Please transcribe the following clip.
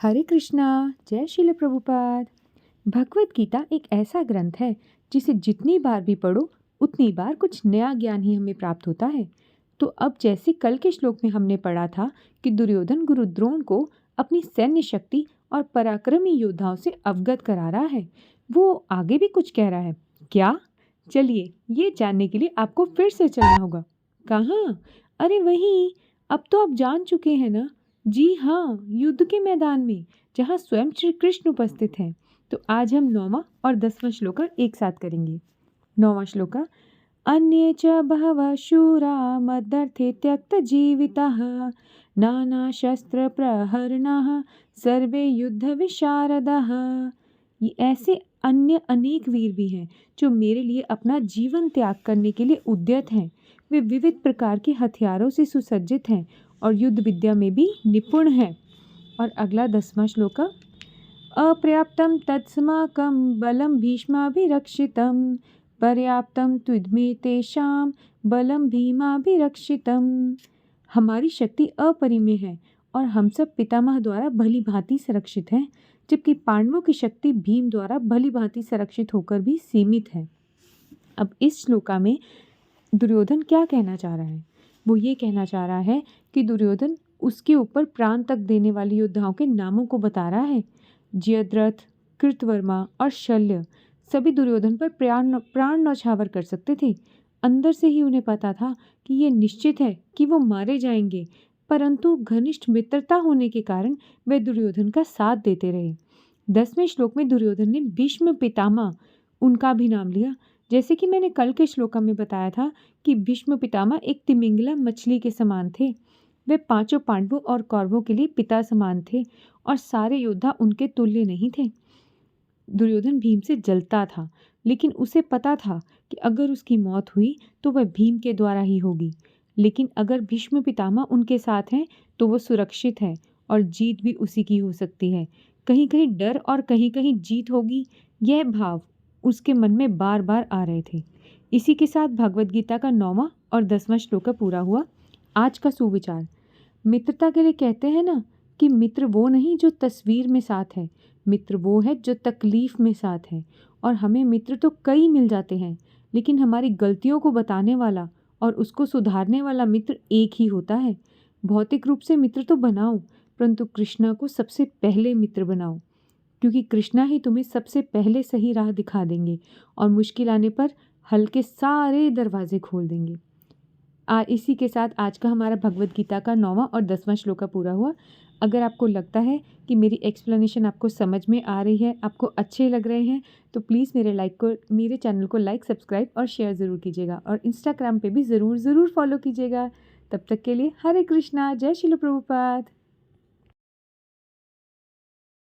हरे कृष्णा। जय श्रील प्रभुपाद। भगवत गीता एक ऐसा ग्रंथ है जिसे जितनी बार भी पढ़ो उतनी बार कुछ नया ज्ञान ही हमें प्राप्त होता है। तो अब जैसे कल के श्लोक में हमने पढ़ा था कि दुर्योधन गुरु द्रोण को अपनी सैन्य शक्ति और पराक्रमी योद्धाओं से अवगत करा रहा है, वो आगे भी कुछ कह रहा है क्या? चलिए ये जानने के लिए आपको फिर से चलना होगा। कहाँ? अरे वहीं। अब तो आप जान चुके हैं ना। जी हाँ, युद्ध के मैदान में, जहाँ स्वयं श्री कृष्ण उपस्थित हैं। तो आज हम 9वां और 10वां श्लोक एक साथ करेंगे। 9वां श्लोक। अन्ये च बहवः शूरा मदर्थे त्यक्तजीविताः नानाशस्त्रप्रहरिणः सर्वे युद्धविशारदाः। ये ऐसे अन्य अनेक वीर भी हैं जो मेरे लिए अपना जीवन त्याग करने के लिए उद्यत हैं। वे विविध प्रकार के हथियारों से सुसज्जित हैं और युद्ध विद्या में भी निपुण है। और अगला 10वां श्लोक। अपर्याप्तं तत्स्माकं बलं भीष्माभिरक्षितं पर्याप्तं त्विद्मे तेषां बलं भीमाभिरक्षितं। हमारी शक्ति अपरिमेय है और हम सब पितामह द्वारा भली भांति संरक्षित हैं, जबकि पांडवों की शक्ति भीम द्वारा भली भांति संरक्षित होकर भी सीमित है। अब इस श्लोका में दुर्योधन क्या कहना चाह रहा है? वो ये कहना चाह रहा है कि दुर्योधन उसके ऊपर प्राण तक देने वाले योद्धाओं के नामों को बता रहा है। जयद्रथ, कृतवर्मा और शल्य सभी दुर्योधन पर प्राण न्यौछावर कर सकते थे। अंदर से ही उन्हें पता था कि ये निश्चित है कि वो मारे जाएंगे, परंतु घनिष्ठ मित्रता होने के कारण वे दुर्योधन का साथ देते रहे। 10वें श्लोक में दुर्योधन ने भीष्म पितामह उनका भी नाम लिया। जैसे कि मैंने कल के श्लोका में बताया था कि भीष्म पितामह एक तिमिंगला मछली के समान थे। वे पांचों पांडवों और कौरवों के लिए पिता समान थे और सारे योद्धा उनके तुल्य नहीं थे। दुर्योधन भीम से जलता था, लेकिन उसे पता था कि अगर उसकी मौत हुई तो वह भीम के द्वारा ही होगी। लेकिन अगर भीष्म पितामह उनके साथ हैं तो वो सुरक्षित है और जीत भी उसी की हो सकती है। कहीं कहीं डर और कहीं कहीं जीत होगी, यह भाव उसके मन में बार बार आ रहे थे। इसी के साथ भगवत गीता का 9वां और 10वां श्लोक पूरा हुआ। आज का सुविचार। मित्रता के लिए कहते हैं ना कि मित्र वो नहीं जो तस्वीर में साथ है, मित्र वो है जो तकलीफ में साथ है। और हमें मित्र तो कई मिल जाते हैं, लेकिन हमारी गलतियों को बताने वाला और उसको सुधारने वाला मित्र एक ही होता है। भौतिक रूप से मित्र तो बनाओ, परंतु कृष्णा को सबसे पहले मित्र बनाओ, क्योंकि कृष्णा ही तुम्हें सबसे पहले सही राह दिखा देंगे और मुश्किल आने पर हल के सारे दरवाजे खोल देंगे। इसी के साथ आज का हमारा भगवत गीता का 9वां और 10वां श्लोक पूरा हुआ। अगर आपको लगता है कि मेरी एक्सप्लेनेशन आपको समझ में आ रही है, आपको अच्छे लग रहे हैं, तो प्लीज़ मेरे चैनल को लाइक, सब्सक्राइब और शेयर ज़रूर कीजिएगा और इंस्टाग्राम पे भी ज़रूर फॉलो कीजिएगा। तब तक के लिए हरे कृष्णा। जय श्रील प्रभुपाद।